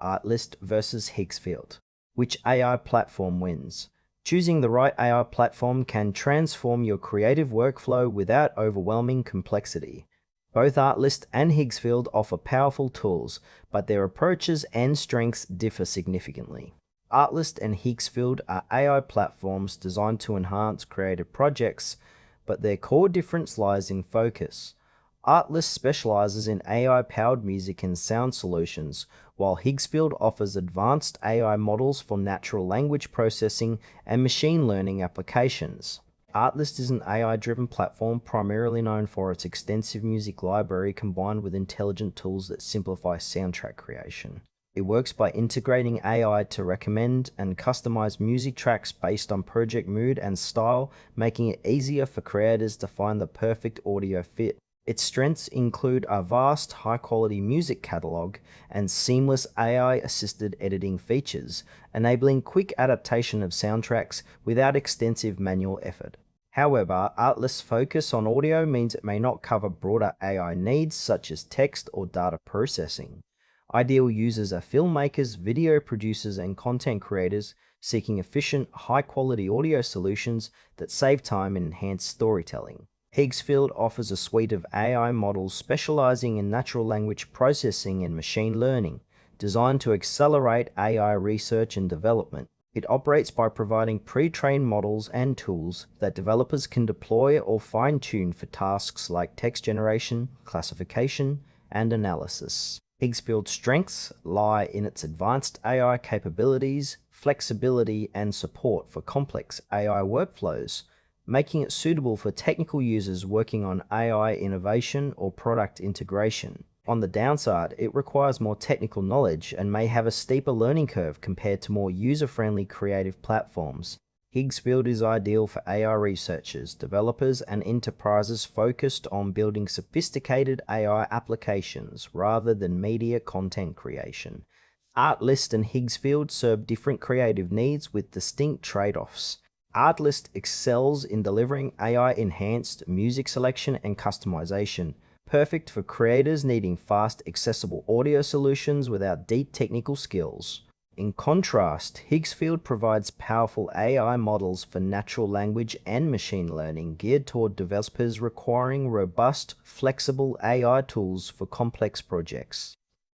Artlist versus Higgsfield. Which AI platform wins? Choosing the right AI platform can transform your creative workflow without overwhelming complexity. Both Artlist and Higgsfield offer powerful tools, but their approaches and strengths differ significantly. Artlist and Higgsfield are AI platforms designed to enhance creative projects, but their core difference lies in focus. Artlist specializes in AI-powered music and sound solutions, while Higgsfield offers advanced AI models for natural language processing and machine learning applications. Artlist is an AI-driven platform primarily known for its extensive music library combined with intelligent tools that simplify soundtrack creation. It works by integrating AI to recommend and customize music tracks based on project mood and style, making it easier for creators to find the perfect audio fit. Its strengths include a vast, high-quality music catalog and seamless AI-assisted editing features, enabling quick adaptation of soundtracks without extensive manual effort. However, Artlist's focus on audio means it may not cover broader AI needs such as text or data processing. Ideal users are filmmakers, video producers, and content creators seeking efficient, high-quality audio solutions that save time and enhance storytelling. Higgsfield offers a suite of AI models specializing in natural language processing and machine learning, designed to accelerate AI research and development. It operates by providing pre-trained models and tools that developers can deploy or fine-tune for tasks like text generation, classification, and analysis. Higgsfield's strengths lie in its advanced AI capabilities, flexibility, and support for complex AI workflows, making it suitable for technical users working on AI innovation or product integration. On the downside, it requires more technical knowledge and may have a steeper learning curve compared to more user-friendly creative platforms. Higgsfield is ideal for AI researchers, developers, and enterprises focused on building sophisticated AI applications rather than media content creation. Artlist and Higgsfield serve different creative needs with distinct trade-offs. Artlist excels in delivering AI-enhanced music selection and customization, perfect for creators needing fast, accessible audio solutions without deep technical skills. In contrast, Higgsfield provides powerful AI models for natural language and machine learning geared toward developers requiring robust, flexible AI tools for complex projects.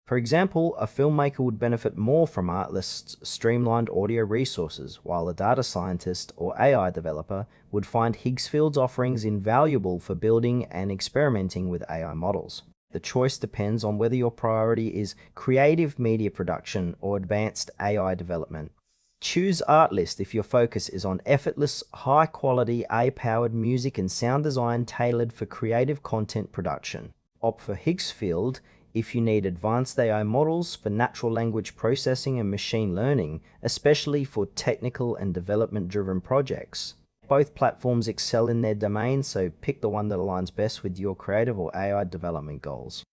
For example, a filmmaker would benefit more from Artlist's streamlined audio resources, while a data scientist or AI developer would find Higgsfield's offerings invaluable for building and experimenting with AI models. The choice depends on whether your priority is creative media production or advanced AI development. Choose Artlist if your focus is on effortless, high-quality AI-powered music and sound design tailored for creative content production. Opt for Higgsfield if you need advanced AI models for natural language processing and machine learning, especially for technical and development-driven projects. Both platforms excel in their domain, so pick the one that aligns best with your creative or AI development goals.